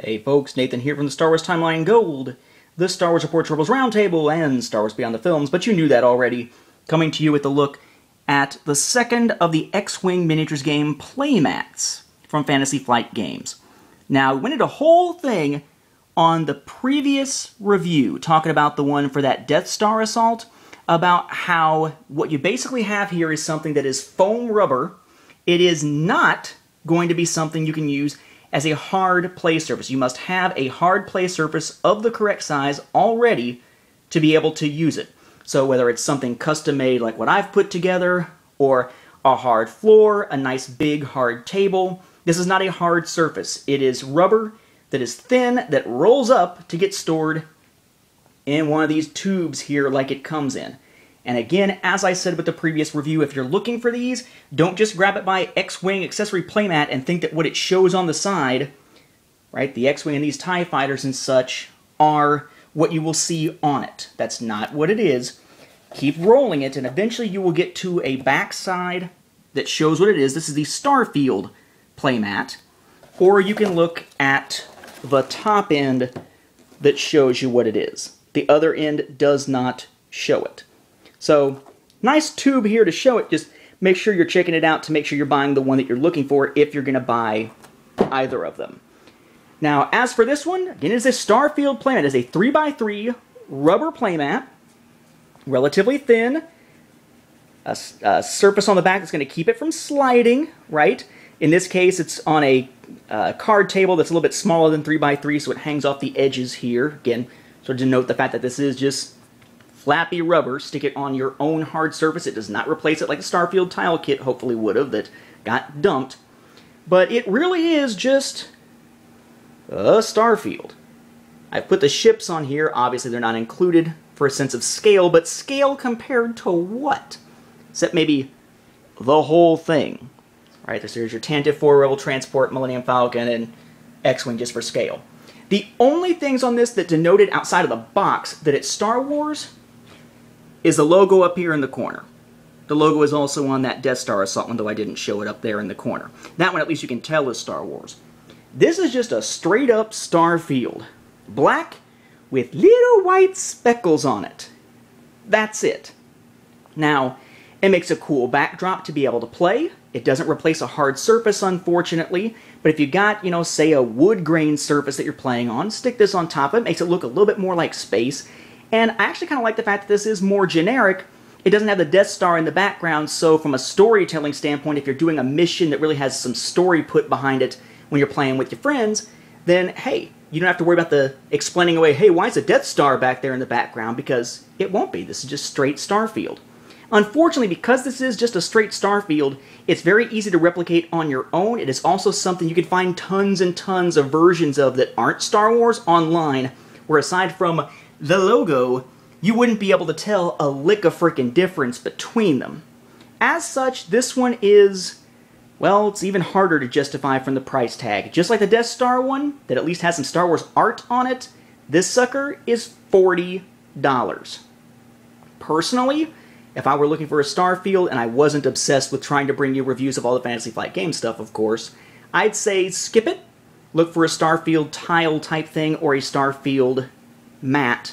Hey folks, Nathan here from the Star Wars Timeline Gold, the Star Wars Reports Rebels Roundtable, and Star Wars Beyond the Films, but you knew that already. Coming to you with a look at the second of the X-Wing miniatures game Playmats from Fantasy Flight Games. Now, we went into a whole thing on the previous review, talking about the one for that Death Star assault, about how what you basically have here is something that is foam rubber. It is not going to be something you can use as a hard play surface. You must have a hard play surface of the correct size already to be able to use it. So whether it's something custom made like what I've put together, or a hard floor, a nice big hard table, this is not a hard surface. It is rubber that is thin, that rolls up to get stored in one of these tubes here like it comes in. And again, as I said with the previous review, if you're looking for these, don't just grab it by X-Wing accessory playmat and think that what it shows on the side, right, the X-Wing and these TIE fighters and such, are what you will see on it. That's not what it is. Keep rolling it, and eventually you will get to a back side that shows what it is. This is the Starfield playmat. Or you can look at the top end that shows you what it is. The other end does not show it. So, nice tube here to show it. Just make sure you're checking it out to make sure you're buying the one that you're looking for if you're going to buy either of them. Now, as for this one, again, it is a Starfield playmat. It is a 3x3 rubber playmat, relatively thin, a surface on the back that's going to keep it from sliding, right? In this case, it's on a card table that's a little bit smaller than 3x3, so it hangs off the edges here. Again, sort of denote the fact that this is just flappy rubber. Stick it on your own hard surface. It does not replace it like the Starfield tile kit hopefully would have that got dumped. But it really is just a Starfield. I've put the ships on here. Obviously they're not included for a sense of scale, but scale compared to what? Except maybe the whole thing. Right, there's your Tantive 4 Rebel Transport, Millennium Falcon, and X-Wing just for scale. The only things on this that denoted outside of the box that it's Star Wars is the logo up here in the corner. The logo is also on that Death Star assault one, though I didn't show it up there in the corner. That one at least you can tell is Star Wars. This is just a straight up Starfield. Black with little white speckles on it. That's it. Now, it makes a cool backdrop to be able to play. It doesn't replace a hard surface, unfortunately, but if you got, you know, say a wood grain surface that you're playing on, stick this on top of it. Makes it look a little bit more like space. And I actually kind of like the fact that this is more generic. It doesn't have the Death Star in the background, so from a storytelling standpoint, if you're doing a mission that really has some story put behind it when you're playing with your friends, then, hey, you don't have to worry about the explaining away, hey, why is a Death Star back there in the background? Because it won't be. This is just straight Starfield. Unfortunately, because this is just a straight Starfield, it's very easy to replicate on your own. It is also something you can find tons and tons of versions of that aren't Star Wars online, where aside from the logo, you wouldn't be able to tell a lick of frickin' difference between them. As such, this one is, well, it's even harder to justify from the price tag. Just like the Death Star one, that at least has some Star Wars art on it, this sucker is $40. Personally, if I were looking for a Starfield and I wasn't obsessed with trying to bring you reviews of all the Fantasy Flight Game stuff, of course, I'd say skip it. Look for a Starfield tile type thing or a Starfield mat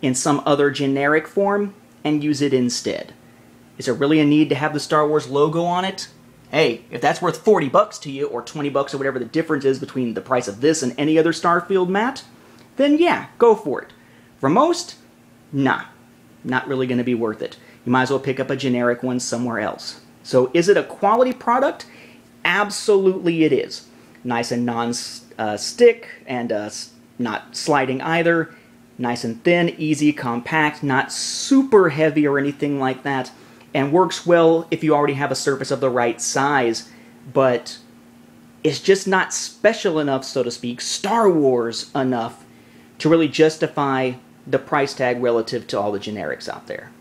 in some other generic form and use it instead. Is there really a need to have the Star Wars logo on it? Hey, if that's worth 40 bucks to you, or 20 bucks or whatever the difference is between the price of this and any other Starfield mat, then yeah, go for it. For most, nah, not really going to be worth it. You might as well pick up a generic one somewhere else. So is it a quality product? Absolutely it is. Nice and non-stick and not sliding either. Nice and thin, easy, compact, not super heavy or anything like that. And works well if you already have a surface of the right size. But it's just not special enough, so to speak, Star Wars enough to really justify the price tag relative to all the generics out there.